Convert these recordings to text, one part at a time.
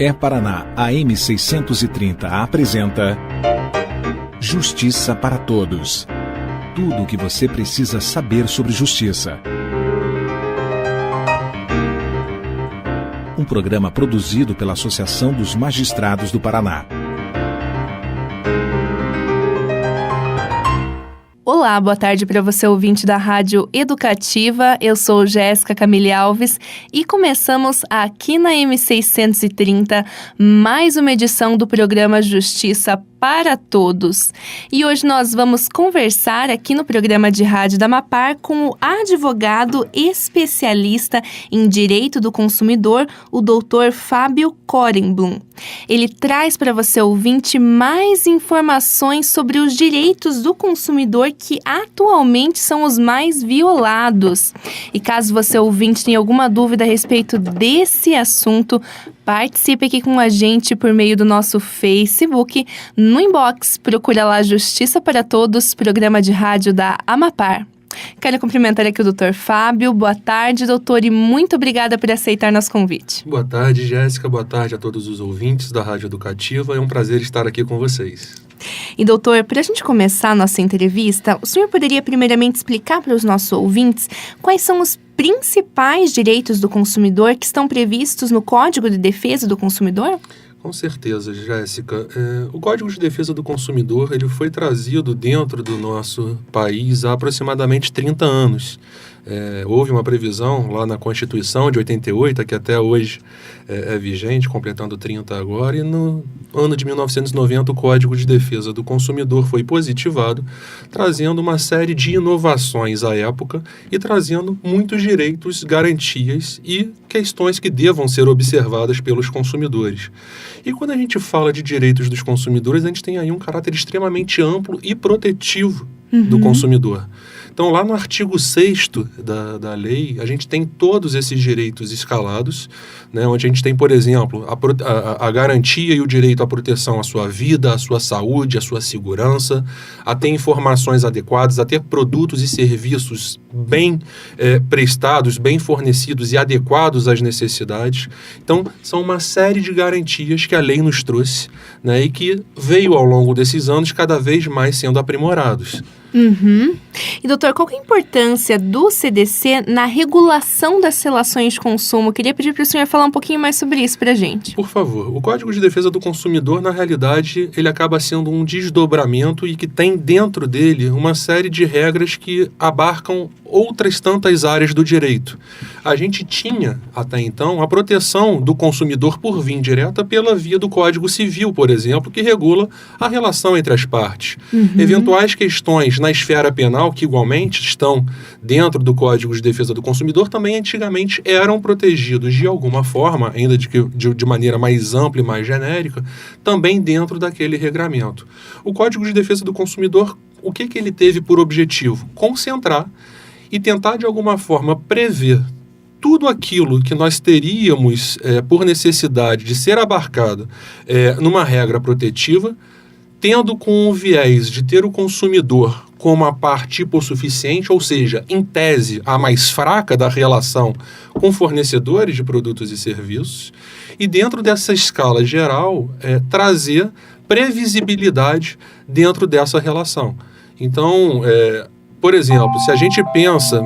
É Paraná, a M630 apresenta Justiça para Todos. Tudo o que você precisa saber sobre justiça. Um programa produzido pela Associação dos Magistrados do Paraná. Olá, boa tarde para você ouvinte da Rádio Educativa. Eu sou Jéssica Camille Alves e começamos aqui na M630 mais uma edição do programa Justiça para Todos. E hoje nós vamos conversar aqui no programa de rádio da Amapar com o advogado especialista em Direito do Consumidor, o Dr. Fábio Korenblum. Ele traz para você, ouvinte, mais informações sobre os direitos do consumidor que atualmente são os mais violados. E caso você, ouvinte, tenha alguma dúvida a respeito desse assunto, participe aqui com a gente por meio do nosso Facebook. No inbox, procura lá Justiça para Todos, programa de rádio da Amapar. Quero cumprimentar aqui o Dr. Fábio. Boa tarde, doutor, e muito obrigada por aceitar nosso convite. Boa tarde, Jéssica. Boa tarde a todos os ouvintes da Rádio Educativa. É um prazer estar aqui com vocês. E, doutor, para a gente começar a nossa entrevista, o senhor poderia primeiramente explicar para os nossos ouvintes quais são os principais direitos do consumidor que estão previstos no Código de Defesa do Consumidor? Com certeza, Jéssica. O Código de Defesa do Consumidor ele foi trazido dentro do nosso país há aproximadamente 30 anos. Houve uma previsão lá na Constituição de 88, que até hoje é vigente, completando 30 agora, e no ano de 1990 o Código de Defesa do Consumidor foi positivado, trazendo uma série de inovações à época e trazendo muitos direitos, garantias e questões que devam ser observadas pelos consumidores. E quando a gente fala de direitos dos consumidores, a gente tem aí um caráter extremamente amplo e protetivo do consumidor. Então, lá no artigo 6º da lei, a gente tem todos esses direitos escalados, né, onde a gente tem, por exemplo, a garantia e o direito à proteção à sua vida, à sua saúde, à sua segurança, a ter informações adequadas, a ter produtos e serviços bem prestados, bem fornecidos e adequados às necessidades. Então, são uma série de garantias que a lei nos trouxe, né, e que veio ao longo desses anos cada vez mais sendo aprimorados. E, doutor, qual que é a importância do CDC na regulação das relações de consumo? Queria pedir para o senhor falar um pouquinho mais sobre isso para a gente. Por favor. O Código de Defesa do Consumidor, na realidade, ele acaba sendo um desdobramento e que tem dentro dele uma série de regras que abarcam outras tantas áreas do direito. A gente tinha, até então, a proteção do consumidor por via indireta pela via do Código Civil, por exemplo, que regula a relação entre as partes. Eventuais questões na esfera penal, que igualmente estão dentro do Código de Defesa do Consumidor, também antigamente eram protegidos de alguma forma, ainda de maneira mais ampla e mais genérica, também dentro daquele regramento. O Código de Defesa do Consumidor, o que ele teve por objetivo? Concentrar e tentar, de alguma forma, prever tudo aquilo que nós teríamos por necessidade de ser abarcado numa regra protetiva, tendo com o viés de ter o consumidor como a parte hipossuficiente, ou seja, em tese, a mais fraca da relação com fornecedores de produtos e serviços, e dentro dessa escala geral, trazer previsibilidade dentro dessa relação. Então, por exemplo, se a gente pensa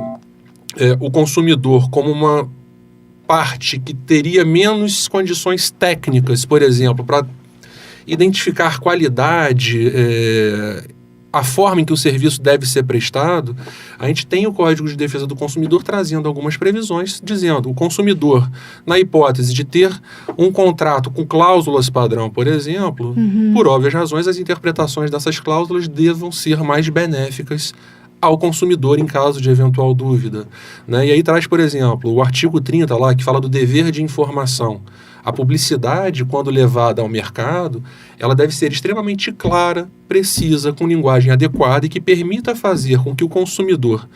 o consumidor como uma parte que teria menos condições técnicas, por exemplo, para identificar qualidade, a forma em que o serviço deve ser prestado, a gente tem o Código de Defesa do Consumidor trazendo algumas previsões, dizendo o consumidor, na hipótese de ter um contrato com cláusulas padrão, por exemplo, por óbvias razões, as interpretações dessas cláusulas devam ser mais benéficas ao consumidor em caso de eventual dúvida, né? E aí traz, por exemplo, o artigo 30 lá, que fala do dever de informação. A publicidade, quando levada ao mercado, ela deve ser extremamente clara, precisa, com linguagem adequada e que permita fazer com que o consumidor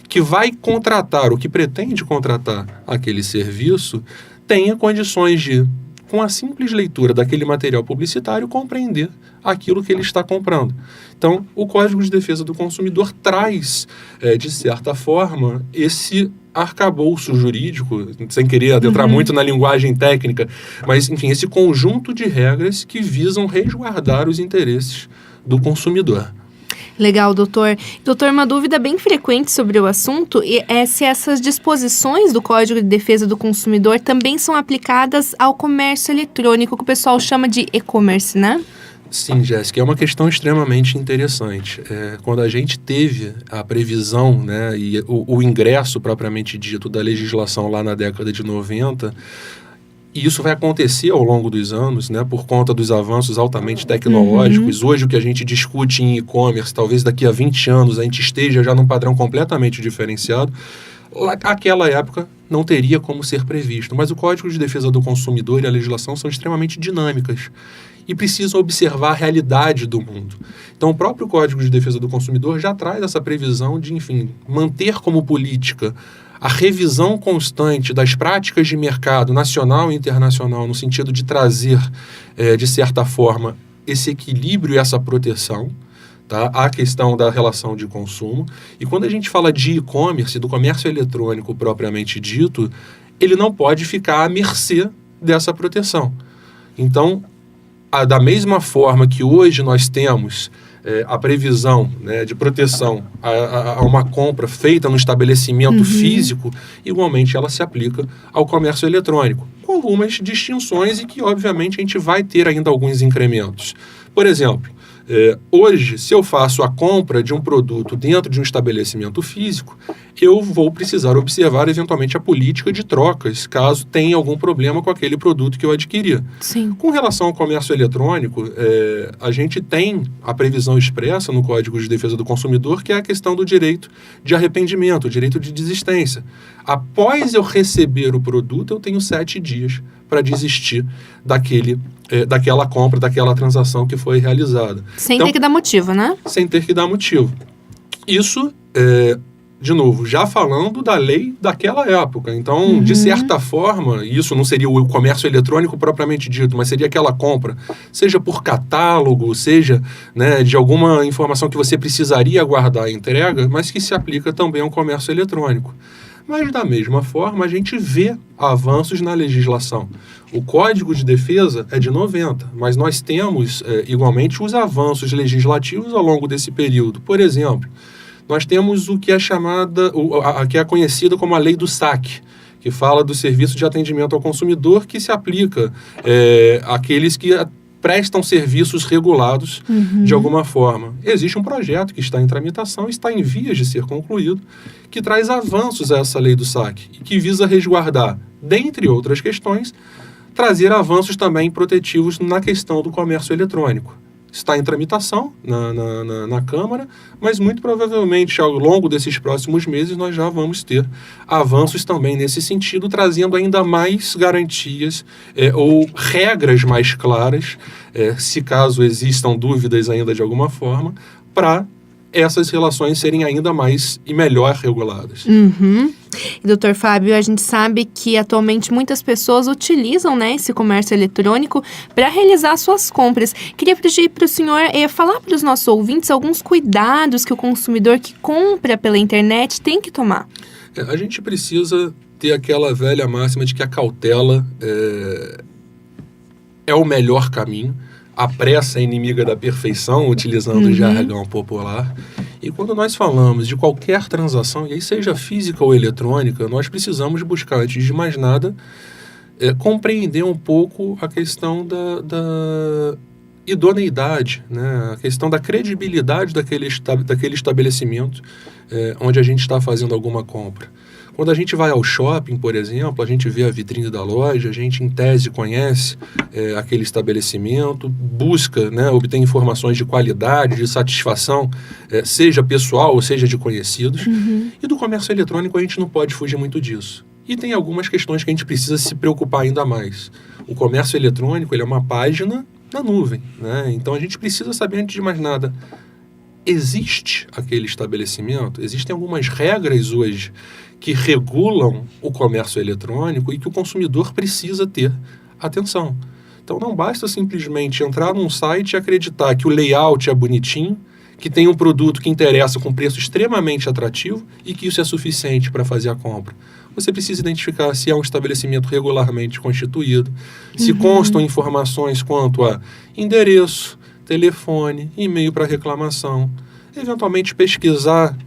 que vai contratar ou que pretende contratar aquele serviço tenha condições de, com a simples leitura daquele material publicitário, compreender aquilo que ele está comprando. Então, o Código de Defesa do Consumidor traz, de certa forma, esse arcabouço jurídico, sem querer adentrar muito na linguagem técnica, mas, enfim, esse conjunto de regras que visam resguardar os interesses do consumidor. Legal, doutor. Doutor, uma dúvida bem frequente sobre o assunto é se essas disposições do Código de Defesa do Consumidor também são aplicadas ao comércio eletrônico, que o pessoal chama de e-commerce, né? Sim, Jéssica, é uma questão extremamente interessante. Quando a gente teve a previsão, né, e o ingresso propriamente dito da legislação lá na década de 90, e isso vai acontecer ao longo dos anos, né, por conta dos avanços altamente tecnológicos. Hoje o que a gente discute em e-commerce, talvez daqui a 20 anos a gente esteja já num padrão completamente diferenciado. Naquela época não teria como ser previsto, mas o Código de Defesa do Consumidor e a legislação são extremamente dinâmicas e precisam observar a realidade do mundo. Então, o próprio Código de Defesa do Consumidor já traz essa previsão de, enfim, manter como política a revisão constante das práticas de mercado nacional e internacional, no sentido de trazer, de certa forma, esse equilíbrio e essa proteção, tá? A questão da relação de consumo. E quando a gente fala de e-commerce, do comércio eletrônico propriamente dito, ele não pode ficar à mercê dessa proteção. Então, da mesma forma que hoje nós temos a previsão, né, de proteção a uma compra feita no estabelecimento físico, igualmente ela se aplica ao comércio eletrônico, com algumas distinções e que, obviamente, a gente vai ter ainda alguns incrementos. Por exemplo, hoje, se eu faço a compra de um produto dentro de um estabelecimento físico, eu vou precisar observar, eventualmente, a política de trocas, caso tenha algum problema com aquele produto que eu adquiri. Sim. Com relação ao comércio eletrônico, a gente tem a previsão expressa no Código de Defesa do Consumidor, que é a questão do direito de arrependimento, o direito de desistência. Após eu receber o produto, eu tenho 7 dias para desistir daquela compra, daquela transação que foi realizada. Sem ter que dar motivo, né? Sem ter que dar motivo. Isso, de novo, já falando da lei daquela época. Então, de certa forma, isso não seria o comércio eletrônico propriamente dito, mas seria aquela compra, seja por catálogo, seja, né, de alguma informação que você precisaria guardar a entrega, mas que se aplica também ao comércio eletrônico. Mas, da mesma forma, a gente vê avanços na legislação. O Código de Defesa é de 90, mas nós temos, igualmente, os avanços legislativos ao longo desse período. Por exemplo, nós temos o que é que é conhecido como a Lei do SAC, que fala do Serviço de Atendimento ao Consumidor, que se aplica àqueles que prestam serviços regulados de alguma forma. Existe um projeto que está em tramitação, está em vias de ser concluído, que traz avanços a essa lei do SAC e que visa resguardar, dentre outras questões, trazer avanços também protetivos na questão do comércio eletrônico. Está em tramitação na Câmara, mas muito provavelmente ao longo desses próximos meses nós já vamos ter avanços também nesse sentido, trazendo ainda mais garantias ou regras mais claras, se caso existam dúvidas ainda de alguma forma, para essas relações serem ainda mais e melhor reguladas. E, doutor Fábio, a gente sabe que atualmente muitas pessoas utilizam, né, esse comércio eletrônico para realizar suas compras. Queria pedir para o senhor falar para os nossos ouvintes alguns cuidados que o consumidor que compra pela internet tem que tomar. A gente precisa ter aquela velha máxima de que a cautela é o melhor caminho. A pressa é inimiga da perfeição, utilizando o jargão popular. E quando nós falamos de qualquer transação, e aí seja física ou eletrônica, nós precisamos buscar, antes de mais nada, compreender um pouco a questão da idoneidade, né? A questão da credibilidade daquele estabelecimento onde a gente está fazendo alguma compra. Quando a gente vai ao shopping, por exemplo, a gente vê a vitrine da loja, a gente, em tese, conhece aquele estabelecimento, busca, né, obter informações de qualidade, de satisfação, seja pessoal ou seja de conhecidos. E do comércio eletrônico a gente não pode fugir muito disso. E tem algumas questões que a gente precisa se preocupar ainda mais. O comércio eletrônico, ele é uma página na nuvem, né? Então a gente precisa saber, antes de mais nada, existe aquele estabelecimento? Existem algumas regras hoje que regulam o comércio eletrônico e que o consumidor precisa ter atenção. Então não basta simplesmente entrar num site e acreditar que o layout é bonitinho, que tem um produto que interessa com preço extremamente atrativo e que isso é suficiente para fazer a compra. Você precisa identificar se é um estabelecimento regularmente constituído, se constam informações quanto a endereço, telefone, e-mail para reclamação, eventualmente pesquisar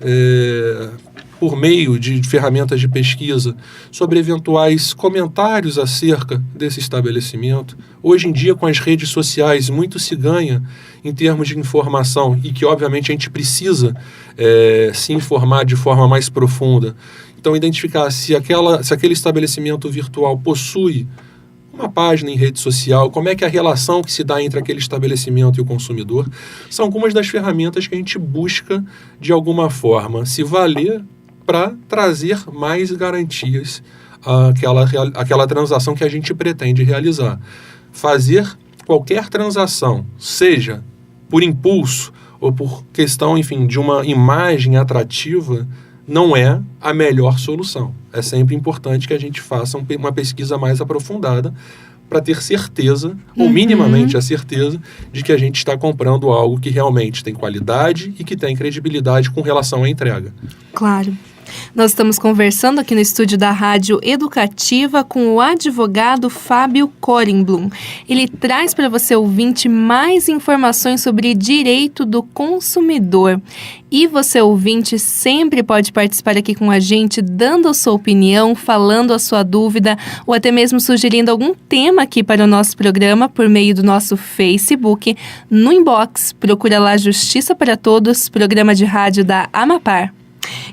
por meio de ferramentas de pesquisa sobre eventuais comentários acerca desse estabelecimento. Hoje em dia, com as redes sociais, muito se ganha em termos de informação e que, obviamente, a gente precisa se informar de forma mais profunda. Então, identificar se aquele estabelecimento virtual possui uma página em rede social, como é que é a relação que se dá entre aquele estabelecimento e o consumidor, são algumas das ferramentas que a gente busca, de alguma forma, se valer para trazer mais garantias àquela transação que a gente pretende realizar. Fazer qualquer transação, seja por impulso ou por questão, enfim, de uma imagem atrativa, não é a melhor solução. É sempre importante que a gente faça uma pesquisa mais aprofundada para ter certeza, ou minimamente a certeza, de que a gente está comprando algo que realmente tem qualidade e que tem credibilidade com relação à entrega. Claro. Nós estamos conversando aqui no estúdio da Rádio Educativa com o advogado Fábio Korenblum. Ele traz para você, ouvinte, mais informações sobre direito do consumidor. E você, ouvinte, sempre pode participar aqui com a gente, dando a sua opinião, falando a sua dúvida ou até mesmo sugerindo algum tema aqui para o nosso programa por meio do nosso Facebook. No inbox, procura lá Justiça para Todos, programa de rádio da Amapar.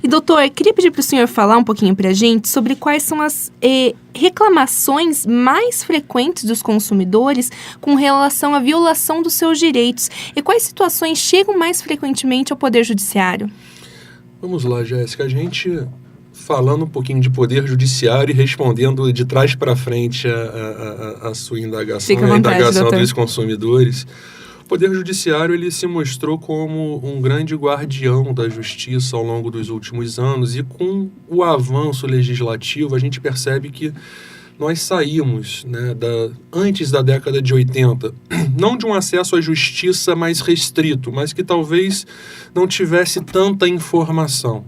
E, doutor, queria pedir para o senhor falar um pouquinho para a gente sobre quais são as reclamações mais frequentes dos consumidores com relação à violação dos seus direitos e quais situações chegam mais frequentemente ao Poder Judiciário. Vamos lá, Jéssica. A gente, falando um pouquinho de Poder Judiciário e respondendo de trás para frente a sua indagação, Fica à vontade, a indagação doutor. dos consumidores. O Poder Judiciário ele se mostrou como um grande guardião da justiça ao longo dos últimos anos e com o avanço legislativo a gente percebe que nós saímos, antes da década de 80, não de um acesso à justiça mais restrito, mas que talvez não tivesse tanta informação.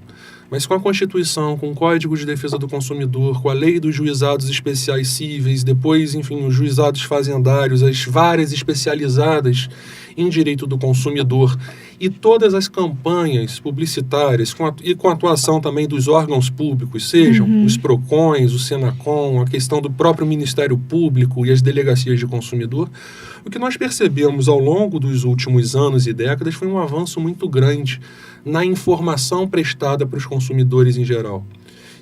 Mas com a Constituição, com o Código de Defesa do Consumidor, com a Lei dos Juizados Especiais Cíveis, depois, enfim, os juizados fazendários, as varas especializadas em direito do consumidor e todas as campanhas publicitárias e com a atuação também dos órgãos públicos, sejam os PROCONs, o SENACOM, a questão do próprio Ministério Público e as delegacias de consumidor, o que nós percebemos ao longo dos últimos anos e décadas foi um avanço muito grande na informação prestada para os consumidores em geral.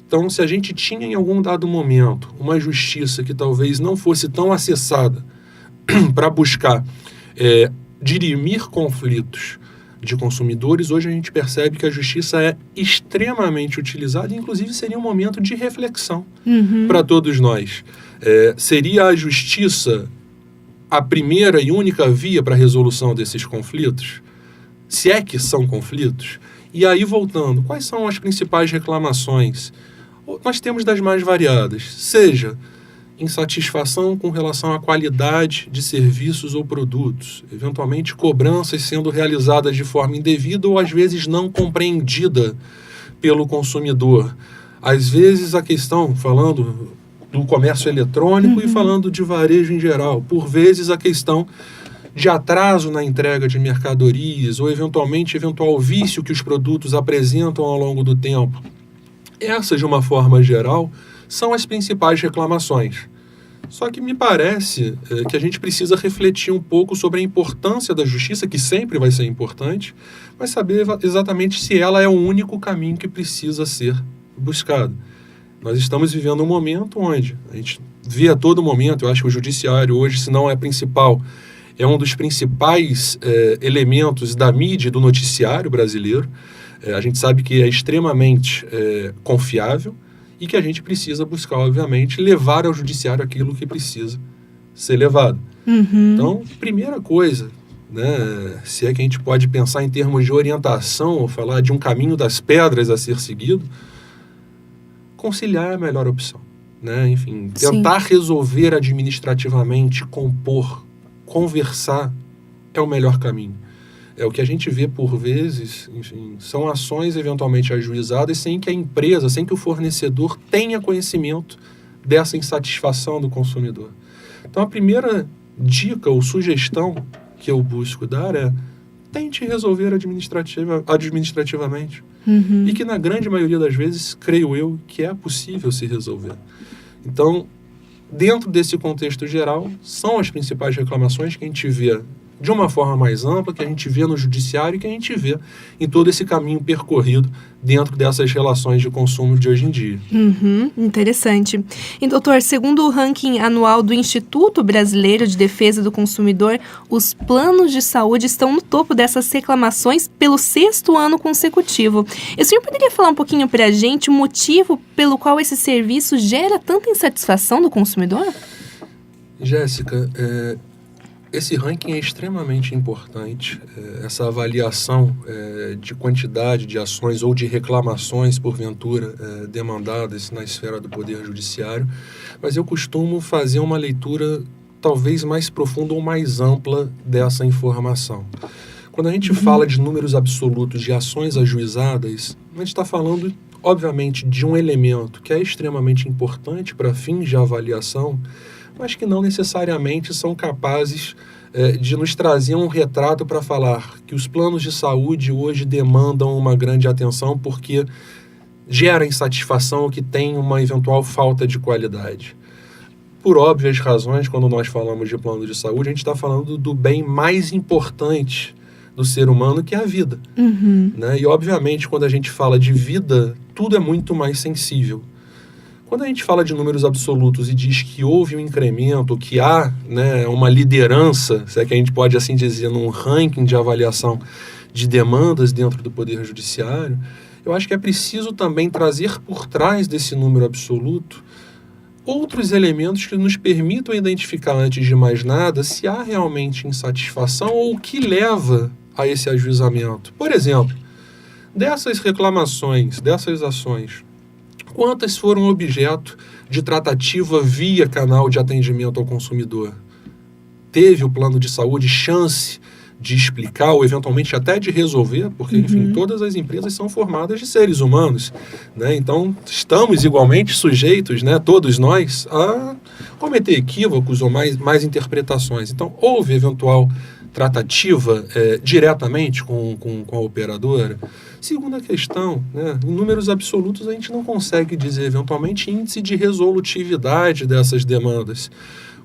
Então, se a gente tinha em algum dado momento uma justiça que talvez não fosse tão acessada para buscar dirimir conflitos de consumidores, hoje a gente percebe que a justiça é extremamente utilizada e, inclusive, seria um momento de reflexão para todos nós. Seria a justiça a primeira e única via para a resolução desses conflitos? Se é que são conflitos? E aí, voltando, quais são as principais reclamações? Nós temos das mais variadas, seja insatisfação com relação à qualidade de serviços ou produtos, eventualmente cobranças sendo realizadas de forma indevida ou às vezes não compreendida pelo consumidor. Às vezes a questão, falando do comércio eletrônico e falando de varejo em geral, por vezes a questão de atraso na entrega de mercadorias ou eventual vício que os produtos apresentam ao longo do tempo. Essas, de uma forma geral, são as principais reclamações. Só que me parece que a gente precisa refletir um pouco sobre a importância da justiça, que sempre vai ser importante, mas saber exatamente se ela é o único caminho que precisa ser buscado. Nós estamos vivendo um momento onde a gente vê a todo momento, eu acho que o judiciário hoje, se não é principal, é um dos principais elementos da mídia e do noticiário brasileiro. A gente sabe que é extremamente confiável e que a gente precisa buscar, obviamente, levar ao judiciário aquilo que precisa ser levado. Então, primeira coisa, se é que a gente pode pensar em termos de orientação ou falar de um caminho das pedras a ser seguido, conciliar é a melhor opção. Enfim, tentar resolver administrativamente, compor, conversar é o melhor caminho. O que a gente vê por vezes, enfim, são ações eventualmente ajuizadas sem que a empresa, sem que o fornecedor tenha conhecimento dessa insatisfação do consumidor. Então, a primeira dica ou sugestão que eu busco dar é: tente resolver administrativamente. E que na grande maioria das vezes, creio eu, que é possível se resolver. Então, dentro desse contexto geral, são as principais reclamações que a gente vê de uma forma mais ampla, que a gente vê no judiciário e que a gente vê em todo esse caminho percorrido dentro dessas relações de consumo de hoje em dia. Interessante. E, doutor, segundo o ranking anual do Instituto Brasileiro de Defesa do Consumidor, os planos de saúde estão no topo dessas reclamações pelo 6º ano consecutivo. E o senhor poderia falar um pouquinho para a gente o motivo pelo qual esse serviço gera tanta insatisfação do consumidor? Jéssica, esse ranking é extremamente importante, essa avaliação de quantidade de ações ou de reclamações, porventura, demandadas na esfera do Poder Judiciário, mas eu costumo fazer uma leitura talvez mais profunda ou mais ampla dessa informação. Quando a gente fala de números absolutos de ações ajuizadas, a gente está falando, obviamente, de um elemento que é extremamente importante para fins de avaliação, mas que não necessariamente são capazes de nos trazer um retrato para falar que os planos de saúde hoje demandam uma grande atenção porque gera insatisfação ou que tem uma eventual falta de qualidade. Por óbvias razões, quando nós falamos de plano de saúde, a gente está falando do bem mais importante do ser humano, que é a vida. Né? E, obviamente, quando a gente fala de vida, tudo é muito mais sensível. Quando a gente fala de números absolutos e diz que houve um incremento, que há, né, uma liderança, se é que a gente pode assim dizer, num ranking de avaliação de demandas dentro do Poder Judiciário, eu acho que é preciso também trazer por trás desse número absoluto outros elementos que nos permitam identificar, antes de mais nada, se há realmente insatisfação ou o que leva a esse ajuizamento. Por exemplo, dessas reclamações, dessas ações, quantas foram objeto de tratativa via canal de atendimento ao consumidor? Teve o plano de saúde chance de explicar ou eventualmente até de resolver? Porque, enfim, todas as empresas são formadas de seres humanos, né? Então, estamos igualmente sujeitos, né, todos nós, a cometer equívocos ou mais interpretações. Então, houve eventual tratativa diretamente com a operadora? Segunda questão, né, em números absolutos a gente não consegue dizer eventualmente índice de resolutividade dessas demandas.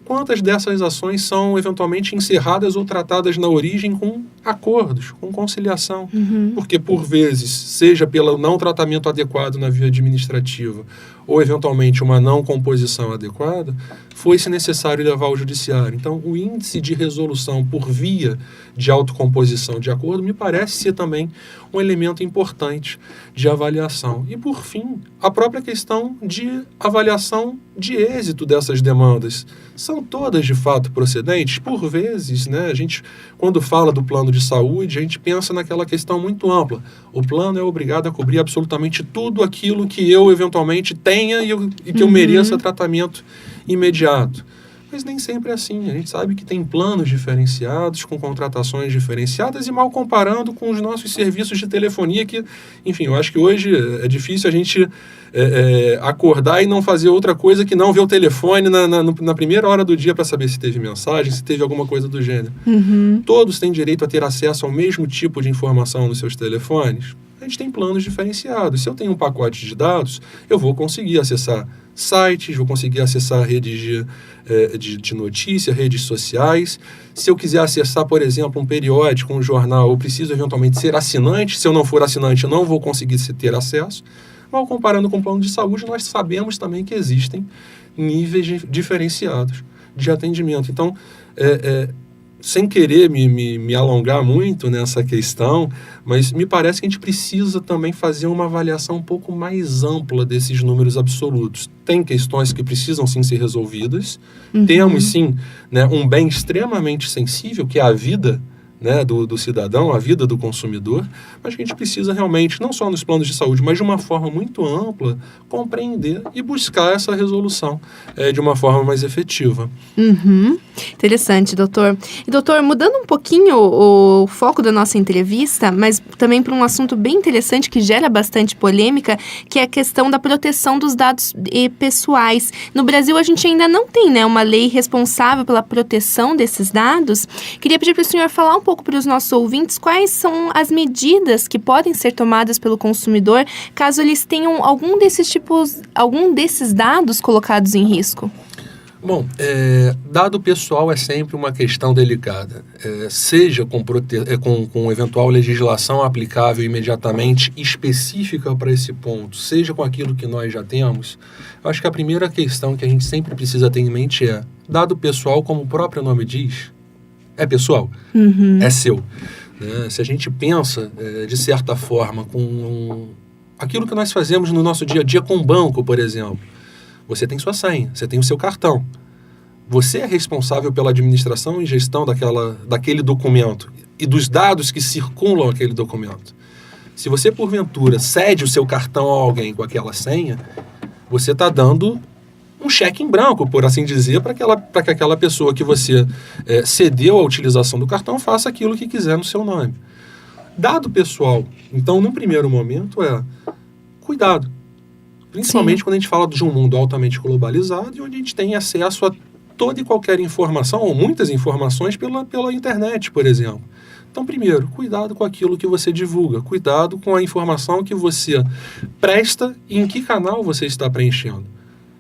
Quantas dessas ações são eventualmente encerradas ou tratadas na origem com acordos, com conciliação? Porque, por vezes, seja pelo não tratamento adequado na via administrativa ou, eventualmente, uma não composição adequada, foi-se necessário levar ao judiciário. Então, o índice de resolução por via de autocomposição de acordo me parece ser também um elemento importante de avaliação. E, por fim, a própria questão de avaliação de êxito dessas demandas. São todas, de fato, procedentes? Por vezes, né, a gente, quando fala do plano de saúde, a gente pensa naquela questão muito ampla. O plano é obrigado a cobrir absolutamente tudo aquilo que eu, eventualmente, tenha e que eu mereça tratamento imediato. Mas nem sempre é assim. A gente sabe que tem planos diferenciados, com contratações diferenciadas e mal comparando com os nossos serviços de telefonia que, enfim, eu acho que hoje é difícil a gente acordar e não fazer outra coisa que não ver o telefone na primeira hora do dia para saber se teve mensagem, se teve alguma coisa do gênero. Todos têm direito a ter acesso ao mesmo tipo de informação nos seus telefones. A gente tem planos diferenciados. Se eu tenho um pacote de dados, eu vou conseguir acessar sites, vou conseguir acessar redes de notícia, redes sociais. Se eu quiser acessar, por exemplo, um periódico, um jornal, eu preciso eventualmente ser assinante. Se eu não for assinante, eu não vou conseguir ter acesso. Mal comparando com o plano de saúde, nós sabemos também que existem níveis diferenciados de atendimento. Então, sem querer me alongar muito nessa questão, mas me parece que a gente precisa também fazer uma avaliação um pouco mais ampla desses números absolutos. Tem questões que precisam sim ser resolvidas, temos sim, né, um bem extremamente sensível, que é a vida, né, do cidadão, a vida do consumidor, mas que a gente precisa realmente, não só nos planos de saúde, mas de uma forma muito ampla, compreender e buscar essa resolução de uma forma mais efetiva. Uhum. Interessante, doutor. E, doutor, mudando um pouquinho o foco da nossa entrevista, mas também para um assunto bem interessante que gera bastante polêmica, que é a questão da proteção dos dados pessoais. No Brasil, a gente ainda não tem, né, uma lei responsável pela proteção desses dados. Queria pedir para o senhor falar um pouco para os nossos ouvintes quais são as medidas que podem ser tomadas pelo consumidor caso eles tenham algum desses dados colocados em risco. Bom, dado pessoal é sempre uma questão delicada, seja com eventual legislação aplicável imediatamente específica para esse ponto, seja com aquilo que nós já temos. Eu acho que a primeira questão que a gente sempre precisa ter em mente é, dado pessoal, como o próprio nome diz, é pessoal, é seu. Né? Se a gente pensa, de certa forma, com aquilo que nós fazemos no nosso dia a dia com o banco, por exemplo, você tem sua senha, você tem o seu cartão. Você é responsável pela administração e gestão daquele documento e dos dados que circulam aquele documento. Se você, porventura, cede o seu cartão a alguém com aquela senha, você está dando um cheque em branco, por assim dizer, para que aquela pessoa que você cedeu a utilização do cartão faça aquilo que quiser no seu nome. Dado pessoal, então, num primeiro momento, cuidado. Principalmente quando a gente fala de um mundo altamente globalizado e onde a gente tem acesso a toda e qualquer informação, ou muitas informações, pela internet, por exemplo. Então, primeiro, cuidado com aquilo que você divulga, cuidado com a informação que você presta e em que canal você está preenchendo.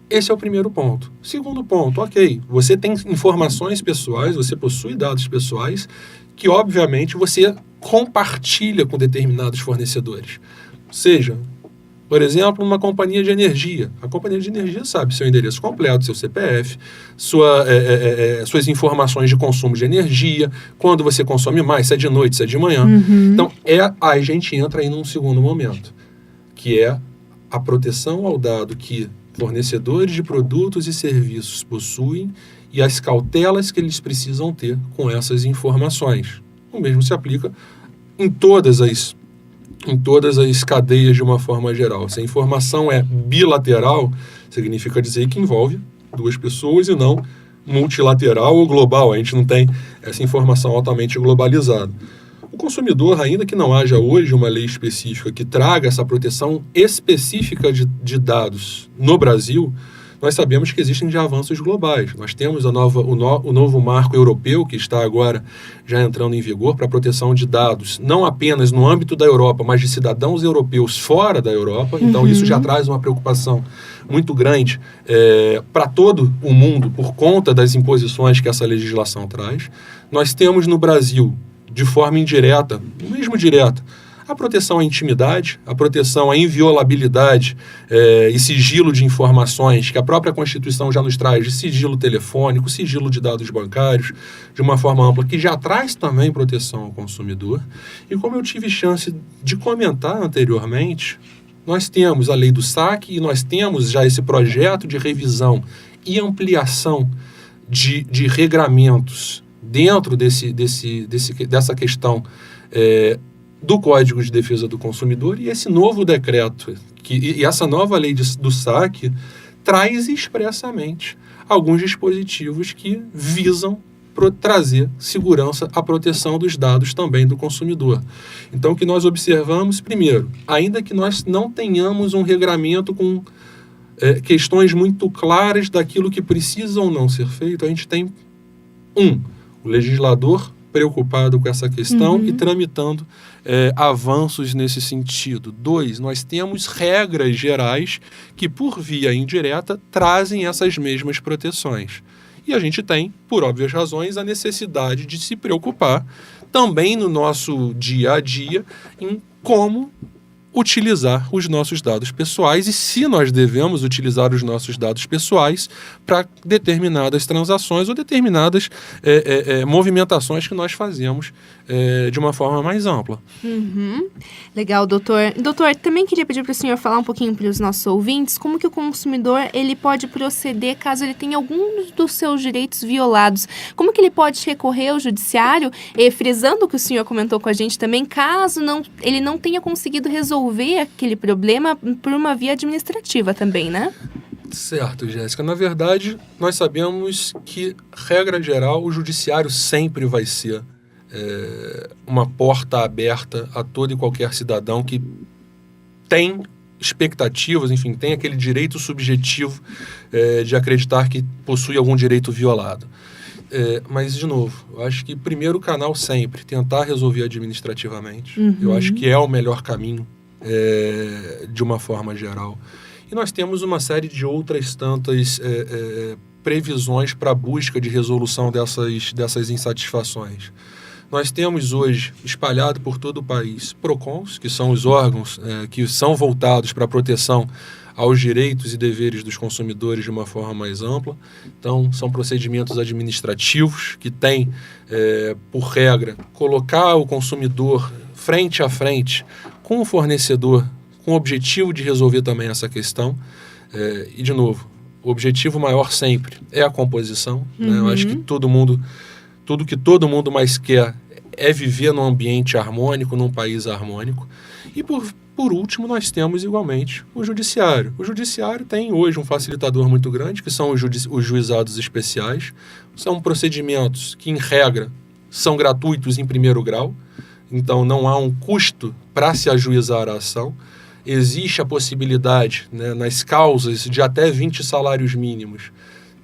Esse é o primeiro ponto. Segundo ponto, ok, você tem informações pessoais, você possui dados pessoais que, obviamente, você compartilha com determinados fornecedores. Seja, por exemplo, uma companhia de energia. A companhia de energia sabe seu endereço completo, seu CPF, suas informações de consumo de energia, quando você consome mais, se é de noite, se é de manhã. Então, a gente entra aí num segundo momento, que é a proteção ao dado que fornecedores de produtos e serviços possuem e as cautelas que eles precisam ter com essas informações. O mesmo se aplica em todas as cadeias de uma forma geral. Se a informação é bilateral, significa dizer que envolve duas pessoas e não multilateral ou global. A gente não tem essa informação altamente globalizada. O consumidor, ainda que não haja hoje uma lei específica que traga essa proteção específica de dados no Brasil, nós sabemos que existem já avanços globais. Nós temos o novo marco europeu, que está agora já entrando em vigor, para a proteção de dados, não apenas no âmbito da Europa, mas de cidadãos europeus fora da Europa. Então, isso já traz uma preocupação muito grande para todo o mundo, por conta das imposições que essa legislação traz. Nós temos no Brasil, de forma indireta, mesmo direta, a proteção à intimidade, a proteção à inviolabilidade e sigilo de informações que a própria Constituição já nos traz, de sigilo telefônico, sigilo de dados bancários, de uma forma ampla, que já traz também proteção ao consumidor. E como eu tive chance de comentar anteriormente, nós temos a lei do saque e nós temos já esse projeto de revisão e ampliação de regramentos dentro dessa questão do Código de Defesa do Consumidor, e esse novo decreto e essa nova lei do saque traz expressamente alguns dispositivos que visam trazer segurança à proteção dos dados também do consumidor. Então, o que nós observamos, primeiro, ainda que nós não tenhamos um regramento com questões muito claras daquilo que precisa ou não ser feito, a gente tem o legislador preocupado com essa questão e tramitando avanços nesse sentido. 2, nós temos regras gerais que, por via indireta, trazem essas mesmas proteções. E a gente tem, por óbvias razões, a necessidade de se preocupar também no nosso dia a dia em como utilizar os nossos dados pessoais e se nós devemos utilizar os nossos dados pessoais para determinadas transações ou determinadas movimentações que nós fazemos de uma forma mais ampla. Legal, doutor. Doutor, também queria pedir para o senhor falar um pouquinho para os nossos ouvintes como que o consumidor ele pode proceder caso ele tenha algum dos seus direitos violados. Como que ele pode recorrer ao judiciário, frisando o que o senhor comentou com a gente também, caso ele não tenha conseguido resolver aquele problema por uma via administrativa também, né? Certo, Jéssica. Na verdade, nós sabemos que, regra geral, o judiciário sempre vai ser uma porta aberta a todo e qualquer cidadão que tem expectativas, enfim, tem aquele direito subjetivo de acreditar que possui algum direito violado. Mas, de novo, eu acho que primeiro canal sempre, tentar resolver administrativamente. Eu acho que é o melhor caminho de uma forma geral. E nós temos uma série de outras tantas previsões para a busca de resolução dessas insatisfações. Nós temos hoje, espalhado por todo o país, PROCONs, que são os órgãos que são voltados para a proteção aos direitos e deveres dos consumidores de uma forma mais ampla. Então, são procedimentos administrativos que têm, por regra, colocar o consumidor frente a frente com o fornecedor, com o objetivo de resolver também essa questão. E, de novo, o objetivo maior sempre é a composição. Né? Eu acho que tudo que todo mundo mais quer é viver num ambiente harmônico, num país harmônico. E, por último, nós temos, igualmente, o judiciário. O judiciário tem hoje um facilitador muito grande, que são os juizados especiais. São procedimentos que, em regra, são gratuitos em primeiro grau. Então, não há um custo para se ajuizar a ação. Existe a possibilidade, né, nas causas de até 20 salários mínimos,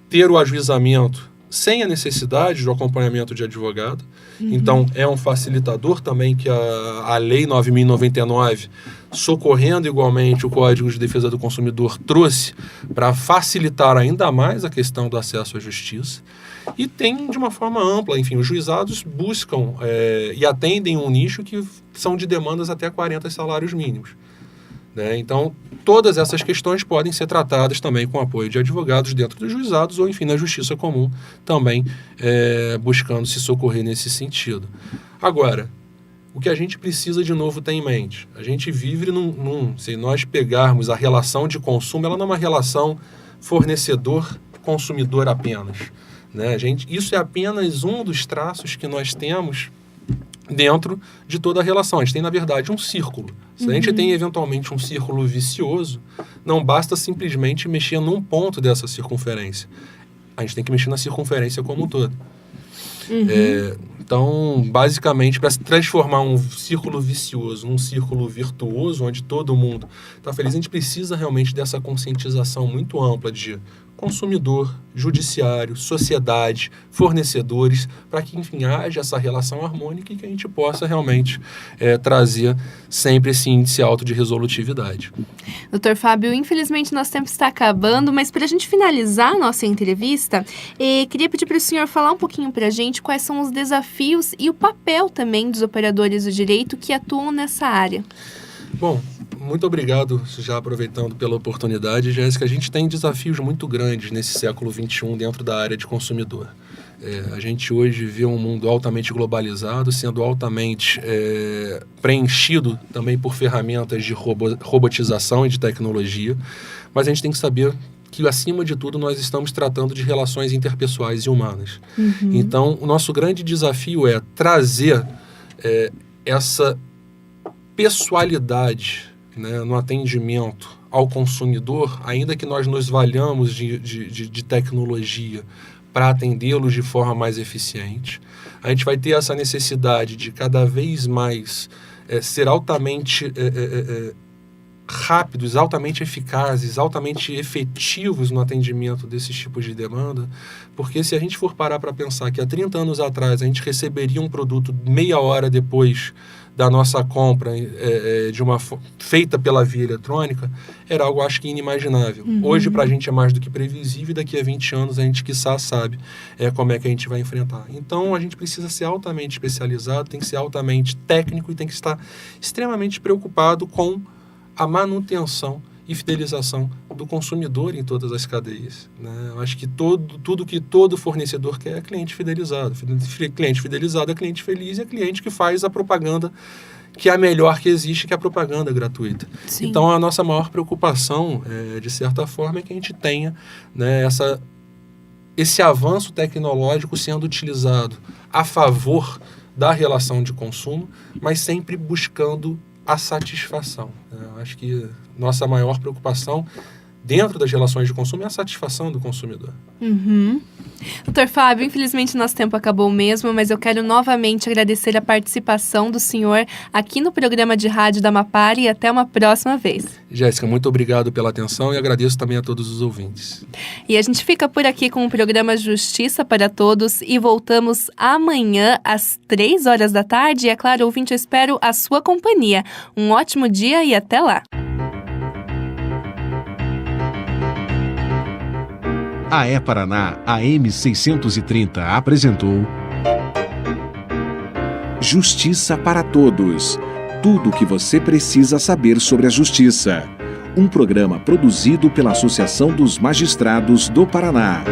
ter o ajuizamento sem a necessidade do acompanhamento de advogado. Então, é um facilitador também que a Lei 9.099, socorrendo igualmente o Código de Defesa do Consumidor, trouxe para facilitar ainda mais a questão do acesso à justiça. E tem de uma forma ampla, enfim, os juizados buscam e atendem um nicho que são de demandas até 40 salários mínimos. Né? Então, todas essas questões podem ser tratadas também com apoio de advogados dentro dos juizados ou, enfim, na justiça comum, também buscando se socorrer nesse sentido. Agora, o que a gente precisa, de novo, ter em mente, a gente vive se nós pegarmos a relação de consumo, ela não é uma relação fornecedor-consumidor apenas. Né? Isso é apenas um dos traços que nós temos dentro de toda a relação. A gente tem, na verdade, um círculo. Se a gente tem, eventualmente, um círculo vicioso, não basta simplesmente mexer num ponto dessa circunferência. A gente tem que mexer na circunferência como um todo. Então, basicamente, para se transformar um círculo vicioso num círculo virtuoso, onde todo mundo está feliz, a gente precisa realmente dessa conscientização muito ampla de consumidor, judiciário, sociedade, fornecedores, para que, enfim, haja essa relação harmônica e que a gente possa realmente trazer sempre esse índice alto de resolutividade. Doutor Fábio, infelizmente nosso tempo está acabando, mas para a gente finalizar a nossa entrevista, queria pedir para o senhor falar um pouquinho para a gente quais são os desafios e o papel também dos operadores do direito que atuam nessa área. Bom, muito obrigado, já aproveitando pela oportunidade, Jéssica. A gente tem desafios muito grandes nesse século XXI dentro da área de consumidor. A gente hoje vê um mundo altamente globalizado, sendo altamente preenchido também por ferramentas de robotização e de tecnologia, mas a gente tem que saber que, acima de tudo, nós estamos tratando de relações interpessoais e humanas. Então, o nosso grande desafio é trazer essa pessoalidade, né, no atendimento ao consumidor, ainda que nós nos valhamos de tecnologia para atendê-los de forma mais eficiente. A gente vai ter essa necessidade de cada vez mais ser altamente rápidos, altamente eficazes, altamente efetivos no atendimento desses tipos de demanda, porque se a gente for parar para pensar que há 30 anos atrás a gente receberia um produto meia hora depois da nossa compra feita pela via eletrônica, era algo, acho que, inimaginável. Hoje, para a gente, é mais do que previsível, e daqui a 20 anos a gente, quiçá, sabe como é que a gente vai enfrentar. Então, a gente precisa ser altamente especializado, tem que ser altamente técnico e tem que estar extremamente preocupado com a manutenção e fidelização do consumidor em todas as cadeias, né? Eu acho que tudo que todo fornecedor quer é cliente fidelizado. Cliente fidelizado é cliente feliz e é cliente que faz a propaganda que é a melhor que existe, que é a propaganda gratuita. Sim. Então, a nossa maior preocupação, de certa forma, é que a gente tenha, né, esse avanço tecnológico sendo utilizado a favor da relação de consumo, mas sempre buscando a satisfação. Eu acho que nossa maior preocupação dentro das relações de consumo é a satisfação do consumidor. Uhum. Doutor Fábio, infelizmente nosso tempo acabou mesmo, mas eu quero novamente agradecer a participação do senhor aqui no programa de rádio da Mapari e até uma próxima vez. Jéssica, muito obrigado pela atenção e agradeço também a todos os ouvintes. E a gente fica por aqui com o programa Justiça para Todos e voltamos amanhã às 3 horas da tarde. E é claro, ouvinte, eu espero a sua companhia. Um ótimo dia e até lá! A E-Paraná AM 630 apresentou Justiça para Todos. Tudo o que você precisa saber sobre a justiça. Um programa produzido pela Associação dos Magistrados do Paraná.